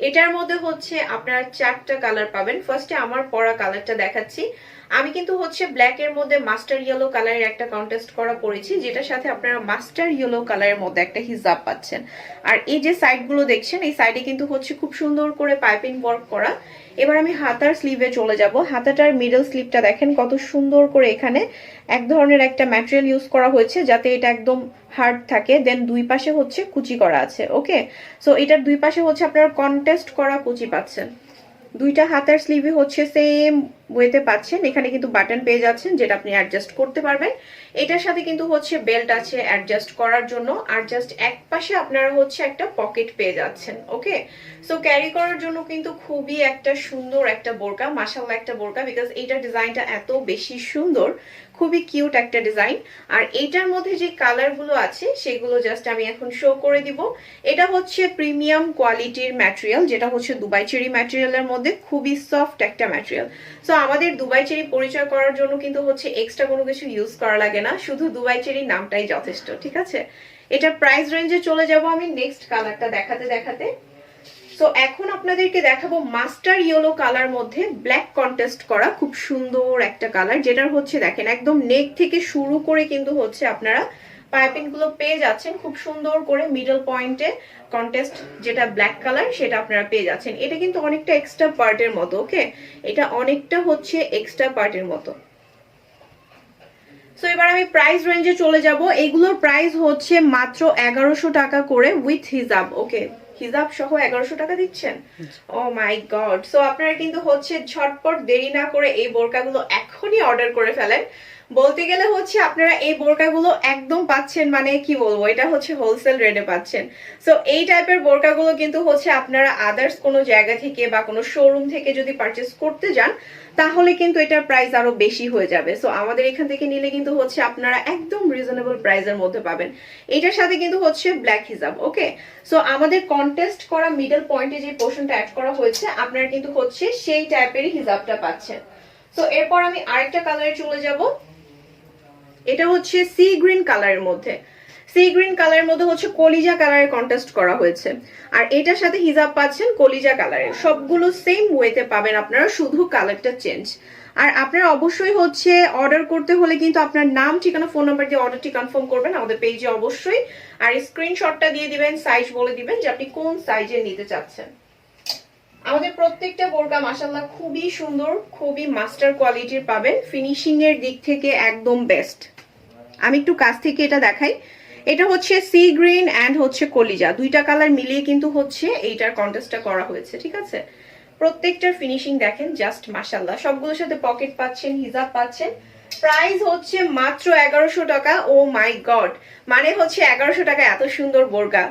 এটার মধ্যে হচ্ছে আপনারা 4টা কালার পাবেন। ফার্স্টে আমার পরা কালারটা দেখাচ্ছি। আমি কিন্তু হচ্ছে ব্ল্যাক এর মধ্যে মাস্টার ইয়েলো কালারের একটা কন্টেস্ট করা পড়েছি, যেটার সাথে আপনারা মাস্টার ইয়েলো কালারের মধ্যে একটা হিজাব পাচ্ছেন। আর এই যে সাইডগুলো দেখছেন, এই সাইডে কিন্তু হচ্ছে খুব সুন্দর করে পাইপিং ওয়ার্ক করা। এবার আমি হাতার স্লিভে চলে যাব। হাতাটার মিডল স্লিভটা দেখেন কত সুন্দর করে এখানে এক ধরনের একটা ম্যাটেরিয়াল ইউজ করা হয়েছে যাতে এটা একদম হার্ড থাকে। দেন দুই পাশে হচ্ছে কুচি করা আছে। ওকে, সো এটার দুই পাশে হচ্ছে আপনারা কন্টেস্ট করা কুচি পাচ্ছেন। দুইটা হাতার স্লিভে হচ্ছে সেম ওয়েতে পাচ্ছেন। এখানে কিন্তু বাটন পেয়ে যাচ্ছেন যেটা আপনি অ্যাডজাস্ট করতে পারবেন। এটার সাথে কিন্তু হচ্ছে বেল্ট আছে অ্যাডজাস্ট করার জন্য। আর জাস্ট এক পাশে আপনারা হচ্ছে একটা পকেট পেয়ে যাচ্ছেন। ওকে, সো ক্যারি করার জন্য কিন্তু খুবই একটা সুন্দর একটা বোরকা, মাশাআল্লাহ একটা বোরকা, বিকজ এইটার ডিজাইনটা এত বেশি সুন্দর, খুবই কিউট একটা ডিজাইন। আর এইটার মধ্যে যে কালারগুলো আছে সেগুলো জাস্ট আমি এখন শো করে দিব। এটা হচ্ছে প্রিমিয়াম কোয়ালিটির ম্যাটেরিয়াল, যেটা হচ্ছে দুবাই চেরি ম্যাটেরিয়ালের মধ্যে খুবই সফট একটা ম্যাটেরিয়াল। সো আমাদের দুবাই চেরি পরিচয় করার জন্য কিন্তু হচ্ছে এক্সট্রা কোনো কিছু ইউজ করা লাগে না, শুধু দুবাই চেরি নামটাই যথেষ্ট। ঠিক আছে, এটা প্রাইস রেঞ্জে চলে যাব আমি নেক্সট কালারটা দেখাতে দেখাতে। সো এখন আপনাদেরকে দেখাবো মাস্টার ইয়েলো কালার মধ্যে ব্ল্যাক কন্টেস্ট করা খুব সুন্দর একটা কালার, যেটার হচ্ছে দেখেন একদম নেক থেকে শুরু করে কিন্তু হচ্ছে আপনারা পাইপিং গুলো পেয়ে যাচ্ছেন খুব সুন্দর করে মিডল পয়েন্টে। কন্টেস্ট যেটা ব্ল্যাক কালার সেটা আপনারা পেয়ে যাচ্ছেন। এটা কিন্তু অনেকটা এক্সট্রা পার্টের মতো। ওকে, এটা অনেকটা হচ্ছে এক্সট্রা পার্টের মতো। সো এবার আমি প্রাইস রেঞ্জে চলে যাব। এগুলোর প্রাইস হচ্ছে মাত্র 1100 টাকা করে উইথ হিজাব। ওকে, হিজাব সহ 1100 টাকা দিচ্ছেন। ও মাই গড, সো আপনারা কিন্তু হচ্ছে ঝটপট দেরি না করে এই বোরকাগুলো এখনই অর্ডার করে ফেলেন। বলতে গেলে হচ্ছে আপনারা এই বোরকাগুলো একদম পাচ্ছেন, মানে কি বলবো, এটা হচ্ছে হোলসেল রেটে পাচ্ছেন। সো এই টাইপের বোরকাগুলো কিন্তু হচ্ছে আপনারা আদার্স কোনো জায়গা থেকে বা কোনো শোরুম থেকে যদি পারচেস করতে যান তাহলে কিন্তু এটার প্রাইস আরো বেশি হয়ে যাবে। সো আমাদের এখান থেকে নিলে কিন্তু হচ্ছে আপনারা একদম রিজনেবল প্রাইসের মধ্যে পাবেন। এটার সাথে কিন্তু হচ্ছে ব্ল্যাক হিজাব। ওকে, সো আমাদের কন্টেস্ট করা মিডল পয়েন্টে যে পোর্শনটা অ্যাড করা হয়েছে আপনারা কিন্তু হচ্ছে সেই টাইপেরই হিজাবটা পাচ্ছেন। সো এরপর আমি আরেকটা কালারে চলে যাব। এটা হচ্ছে সি গ্রিন কালারের মধ্যে। সি গ্রিন কালারের মধ্যে হচ্ছে কলিজা কালারের কন্টেস্ট করা হয়েছে। আর এটার সাথে হিজাব পাচ্ছেন কলিজা কালারের। সবগুলো সেম ওয়েতে পাবেন আপনারা, শুধু কালারটা চেঞ্জ। আর আপনারা অবশ্যই হচ্ছে অর্ডার করতে হলে কিন্তু আপনার নাম, ঠিকানা, ফোন নাম্বার দিয়ে অর্ডারটি কনফার্ম করবেন আমাদের পেজে অবশ্যই। আর স্ক্রিনশটটা দিয়ে দিবেন, সাইজ বলে দিবেন যে আপনি কোন সাইজে নিতে চাচ্ছেন। আমাদের প্রত্যেকটা বোরকা মাশাআল্লাহ খুবই সুন্দর, খুবই মাস্টার কোয়ালিটির পাবেন। ফিনিশিং এর দিক থেকে একদম বেস্ট। আমি একটু কাছ থেকে এটা দেখাই। এটা হচ্ছে সি গ্রিন অ্যান্ড হচ্ছে কলিজা, দুইটা কালার মিলিয়ে কিন্তু হচ্ছে এইটার কন্টেস্টটা করা হয়েছে। ঠিক আছে, প্রত্যেকটার ফিনিশিং দেখেন জাস্ট মাশাআল্লাহ। সবগুলোর সাথে পকেট পাচ্ছেন, হিজাব পাচ্ছেন। প্রাইস হচ্ছে মাত্র 1100 টাকা। ও মাই গড, মানে হচ্ছে 1100 টাকা এত সুন্দর বোরকা।